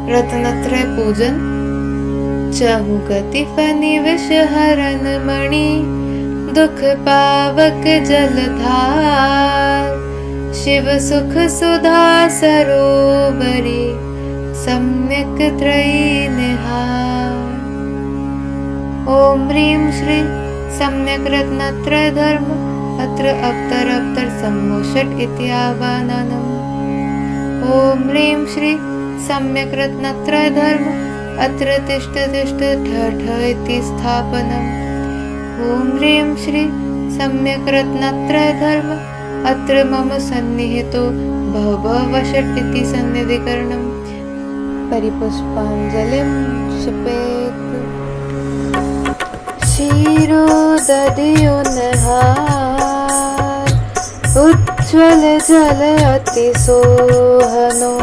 रत्नत्रय पूजन। चहु गति फनि विष हरन मणि, दुख पावक जलधार। शिव सुख सुधा सरोवरी, सम्यक त्रयी निहार। ओम ह्रीं श्री सम्यक रत्नत्रय धर्म, अत्र अवतर सम्मोषट इति आवाहनम्। ओम ह्रीं श्री सम्यक रत्नत्रय धर्म, अत्र तिष्ठ तिष्ठ ठ ठ इति स्थापनम्। ओम ह्रीं श्री सम्यक रत्नत्रय धर्म, अत्र मम सन्निहितो भव भव वषट् इति सन्निधिकरणम्। परिपुष्पाञ्जलिं क्षिपेत्। क्षीरोदधियो निहार, उज्ज्वल जल अति सोहनो।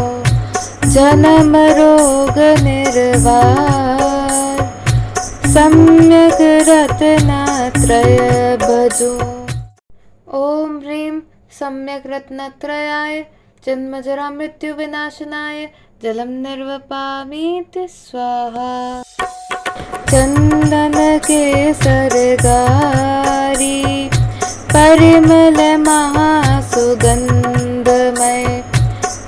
जन्म रोग निर्वार, सम्यक रत्नत्रय भजो। ओम ह्रीं सम्यक रत्नत्रयाय जन्म जरा मृत्यु विनाशनाय जलम निर्वपामीति स्वाहा। चंदन केसर गारी, परिमल महासुगंधमय।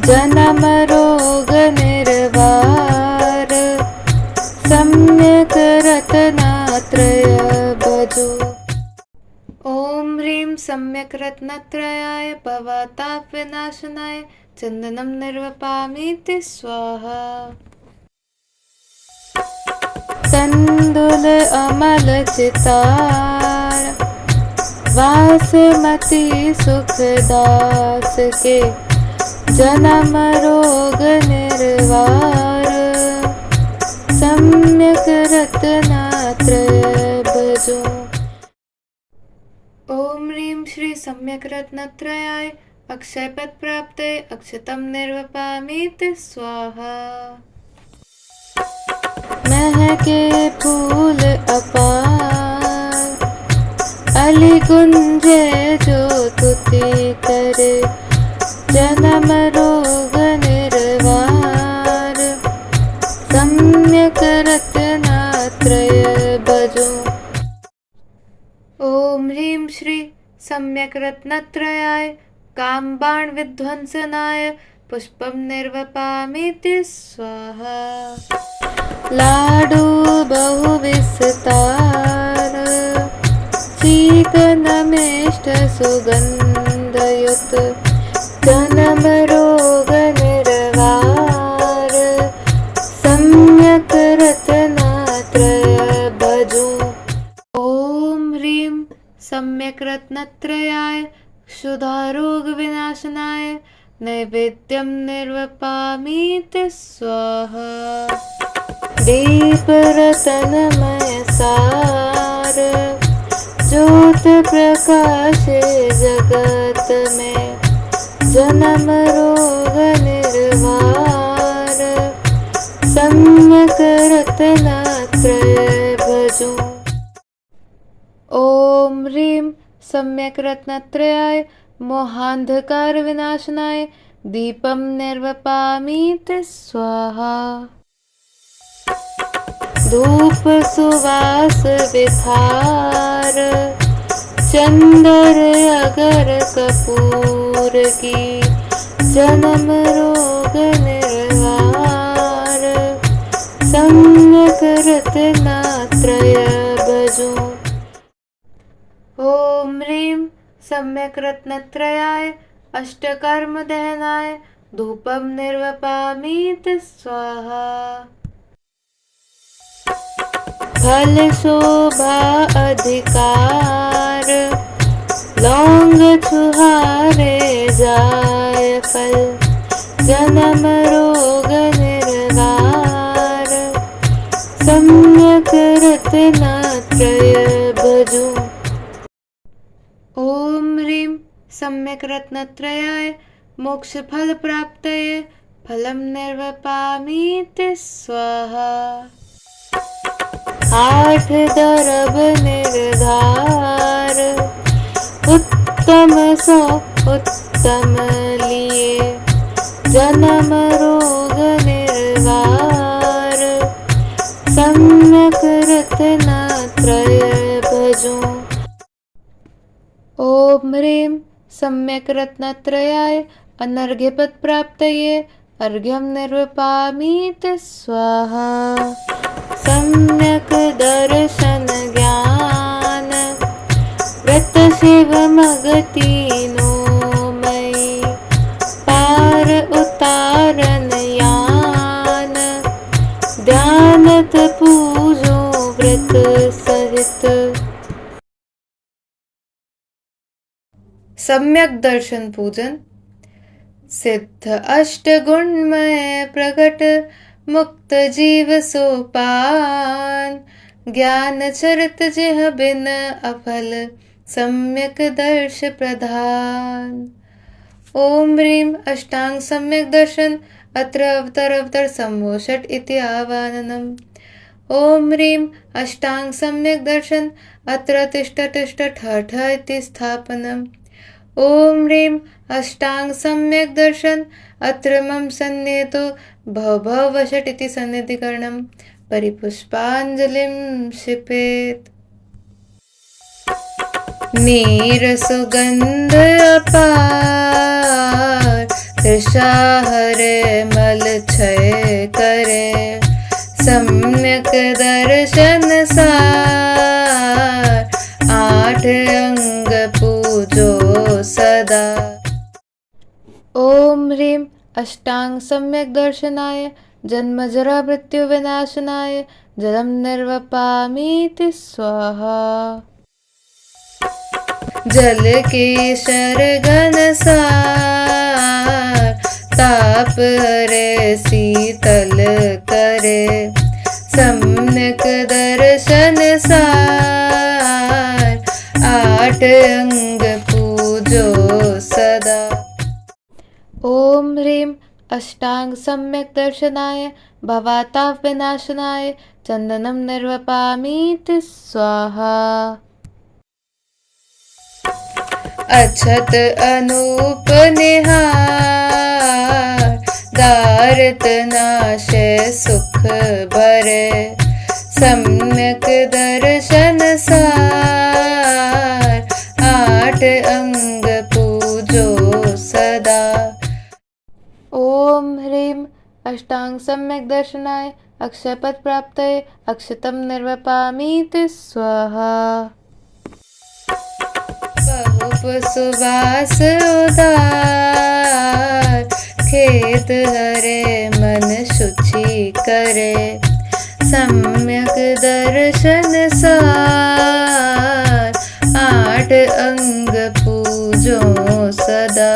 जन्म रोग निर्वार, सम्यक रत्नत्रय भजो। ओम ह्रीं सम्यक रत्नत्रयाय भवताप विनाशनाय चंदनम निर्वपामीति स्वाहा। तंदुल अमल चितार, वासमती सुखदास के। जन्म रोग निर्वार, सम्यक रत्नत्रय भजो। ओम ह्रीं श्री सम्यक रत्नत्रयाय अक्षयपद प्राप्ते अक्षतम निर्वपामीति स्वाहा। महके फूल अपार, अली गुंजे जो तुति करे। जन्म रोग निर्वार, सम्यक रत्नत्रय भजो। ओम ह्रीं श्री सम्यक रत्नत्रयाय कामबाण विध्वंसनाय पुष्पम निर्वपामीति स्वाहा। लाडू बहु विस्तार, शीतनमेष्ट सुगंधयुत। जन्म रोग निर्वार, सम्यक रत्नत्रय भजो। ओम ह्रीं सम्यक रत्नत्रयाय क्षुधा रोग विनाशनाय नैवेद्यम निर्वपामीति स्वाहा। दीप रतनमय सार, ज्योत प्रकाशे जगत में। जन्म रोग निर्वार, सम्यक रत्नत्रय भजो। ओम ह्रीं सम्यक रत्नत्रयाय मोहांधकार विनाशनाय दीपम निर्वपामीति स्वाहा। धूप सुवास विथार, चंदर अगर कपूर की। जन्म रोग निर्वार, सम्यक रत्नत्रय भजो। ओम ह्रीं सम्यक रत्नत्रयाय अष्टकर्म दहनाय धूपम निर्वपामीति स्वाहा। फल शोभा अधिकार, लौंग छुहारे जाय फल। जन्म रोग निर्वार, सम्यक रत्नत्रय भजो। ओम ह्रीं सम्यक रत्नत्रयाय मोक्ष फल प्राप्तये फलम निर्वपामीति स्वाहा। आठ दरब निर्धार, उत्तम सो उत्तम लिए। जन्म रोग निर्वार, रत्नत्रय भजो। ॐ ह्रीं सम्यक् रत्नत्रयाय अनर्घ्यपद प्राप्तये अर्घ्यं निर्वपामीति स्वाहा। सम्यक् दर्शन ज्ञान व्रत शिवमगतिनो मयि पार उतारन यान ध्यानत पूजो व्रत सहित। सम्यक दर्शन पूजन। सिद्ध अष्ट गुणमय प्रकट मुक्त जीव सोपान ज्ञान चरित जिह बिन अफल सम्यक दर्श प्रधान। ओम ह्रीं अष्टांग सम्यक दर्शन अत्र अवतर सम्भो षट् इति आवाहनम्। ओम ह्रीं अष्टांग सम्यक दर्शन अत्र तिष्ठ ठ इति स्थापनम्। ओम ह्रीं अष्टांग सम्यक दर्शन अत्र मम सन्निहितो भव वषट् इति सन्निधिकरणम्। परिपुष्पाञ्जलिं क्षिपेत्। नीर सुगंध अपार तृषा हरे मल क्षय करे सम्यक दर्शन सार आठ अंग पूजो सदा। ओम ह्रीं अष्टांग सम्यक दर्शनाय जन्म जरा मृत्यु विनाशनाय जलम निर्वपामीति स्वाहा। जल केशर घनसार ताप हरे शीतल करे सम्यक दर्शन सार आठ अंग पूजो सदा। ओम ह्रीं अष्टांग सम्यक दर्शनाय भवाताप विनाशनाय चंदनम निर्वपामीति स्वाहा। अक्षत अनूप निहार दारत नाशे सुख भरे सम्यक दर्शन सार आठ अंग पूजो सदा। ओम ह्रीं अष्टांग सम्यक दर्शनाय अक्षयपद प्राप्तये अक्षतम निर्वपामीति स्वाहा। बहुप सुवास उदार खेत हरे मन शुचि करे सम्यक दर्शन सार आठ अंग पूजो सदा।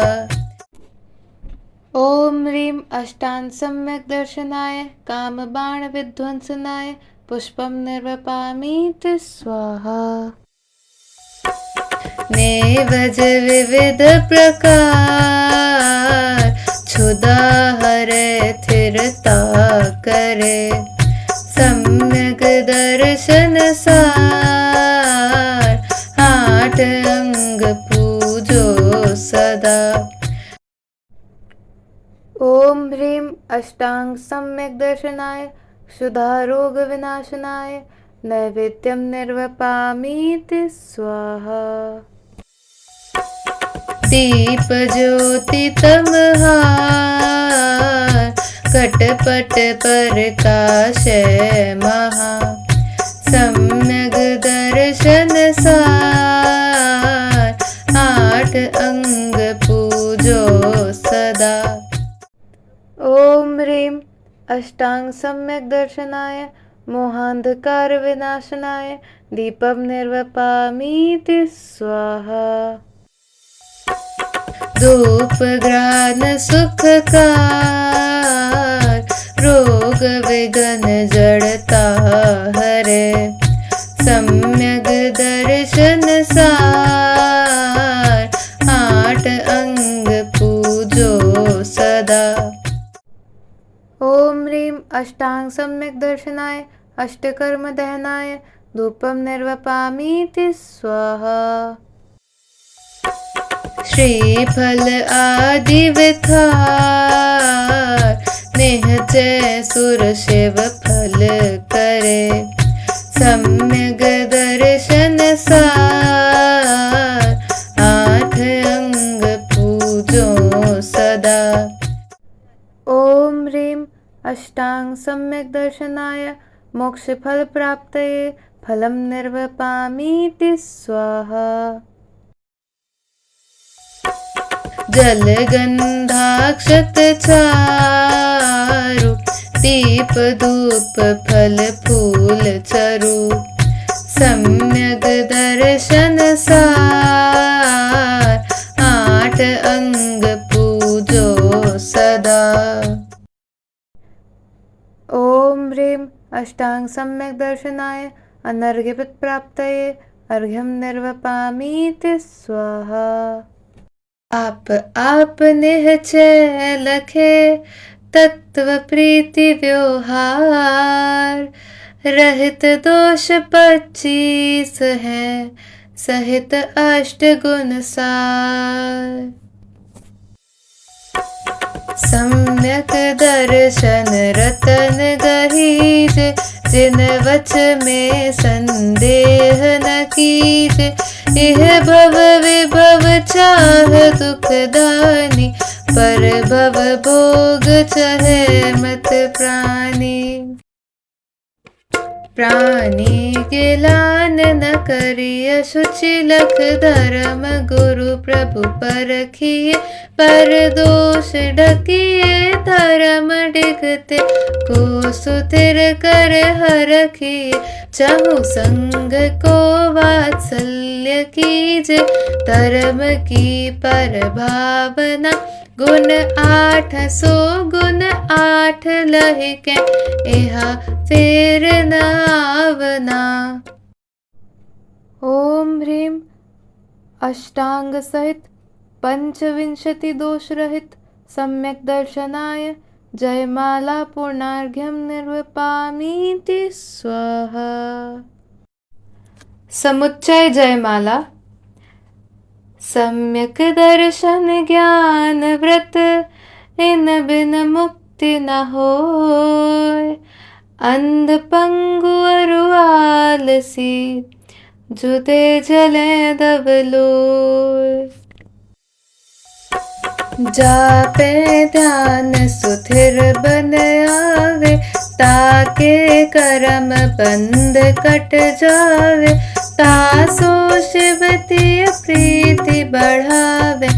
ओम ह्रीं अष्टांग सम्यक दर्शनाय काम बाण विध्वंसनाय पुष्पम निर्वपामीति स्वाहा। नेवज विविध प्रकार क्षुधा हरे स्थिरता करे सम्यक दर्शन सार आठ अंग पूजो सदा। ओम ह्रीं अष्टांग सम्यक दर्शनाय क्षुधा रोग विनाशनाय नैवेद्यम निर्वपामीति स्वाहा। दीप ज्योति तमहार कटपट प्रकाश महा सम्यक दर्शन सार आठ अंग पूजो सदा। ओम ह्रीं अष्टांग सम्यक दर्शनाय मोहांधकार विनाशनाय दीपम निर्वपामीति स्वाहा। धूप ग्रान सुखकार रोग विघ्न जड़ता हरे सम्यक दर्शन सार आठ अंग पूजो सदा। ओम ह्रीं अष्टांग सम्यक दर्शनाय अष्टकर्म दहनाय धूपम निर्वपामीति स्वाहा। श्रीफल आदि विथार निहचय सुर शिव फल करे ॐ ह्रीं अष्टांग सम्यक् दर्शनाय मोक्षफलप्राप्तये फलं निर्वपामीति स्वाहा। जलगन्धाक्षतचारु दीपधूप फल फूल चरु सम्यग् दर्शन सार 8 अंग पूजो सदा। ॐ ह्रीं अष्टांग सम्यक् दर्शनाय अनर्घ्यपत् प्राप्तये अर्घ्यं निर्वपामीति स्वाहा। आप निश्चय लखे तत्व प्रीति व्यवहार रहित दोष 25 है सहित 8 गुण सार। सम्यक दर्शन रतन गहीजे जिन वच में संदेह न कीजे इह भव विभव चाह दुख दानी पर भव भोग चहे मत प्राणी। प्राणी गिलान न करिय शुचि लख धर्म गुरु प्रभु परखिए पर दोष ढकिए धर्म डिगते को सुथिर कर हरखिए चाहु संग को वात्सल्य कीजे धर्म की पर भावना गुण 8 सो गुण 8 लहिके इहा फेर न आवना। ॐ ह्रीं अष्टांग सहित 25 दोष रहित सम्यक दर्शनाय जयमाला पूर्णार्घ्यं निर्वपामीति स्वाहा। समुच्चय जयमाला। सम्यक दर्शन ज्ञान व्रत इन बिन मुक्ति न होय अंध पंगु अरु आलसी जुते जले दबलोय। जापे ध्यान सुथिर बन आवे ताके कर्म बंध कट जावे तासो शिवती प्रीति बढ़ावे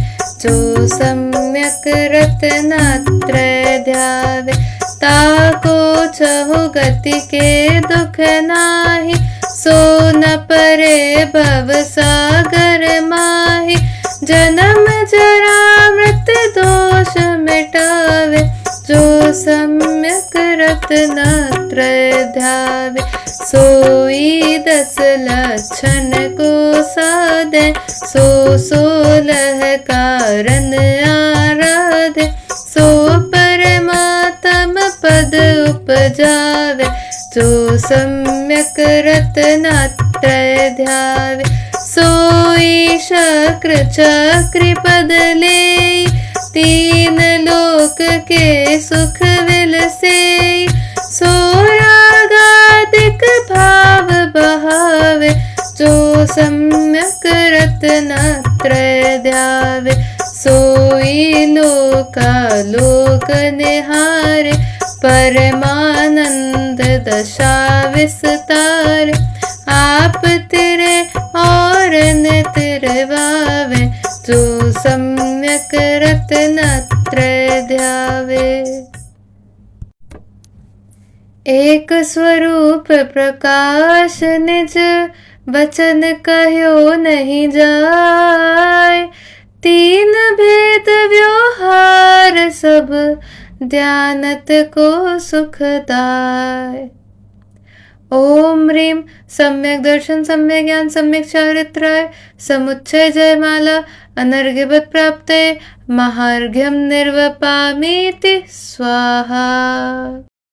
जो सम्यक रत्नत्रय ध्यावे ताको चहु गति के दुख नाही सो न परे भव सागर माही जन्म जरा मृत दोष मिटावे जो सम्यक रत्नत्रय ध्यावे सोई 10 लक्षण को साधे सो 16 कारण आराधे सो परमात्म पद उपजावे जो सम्यक रत्नत्रय ध्यावे सोई शक्र चक्र पद ले 3 लोक के सुख विलसे सो रागादिक भाव बहावे जो सम्यक रत्नत्रय ध्यावे सोई लोक निहारे परमानंद दशा विस्तार आप तेरे और नितिरवावे जो सम्यक रत्नत्रय ध्यावे। एक स्वरूप प्रकाश निज वचन कह्यो नहीं जाय 3 भेद व्यवहार सब ध्यानत को सुखदाय। ॐ ह्रीं सम्यक दर्शन सम्यक ज्ञान सम्यक चारित्राय समुच्चय जयमाला अनर्घ्यवत् प्राप्तये महार्घ्यं निर्वपामीति स्वाहा।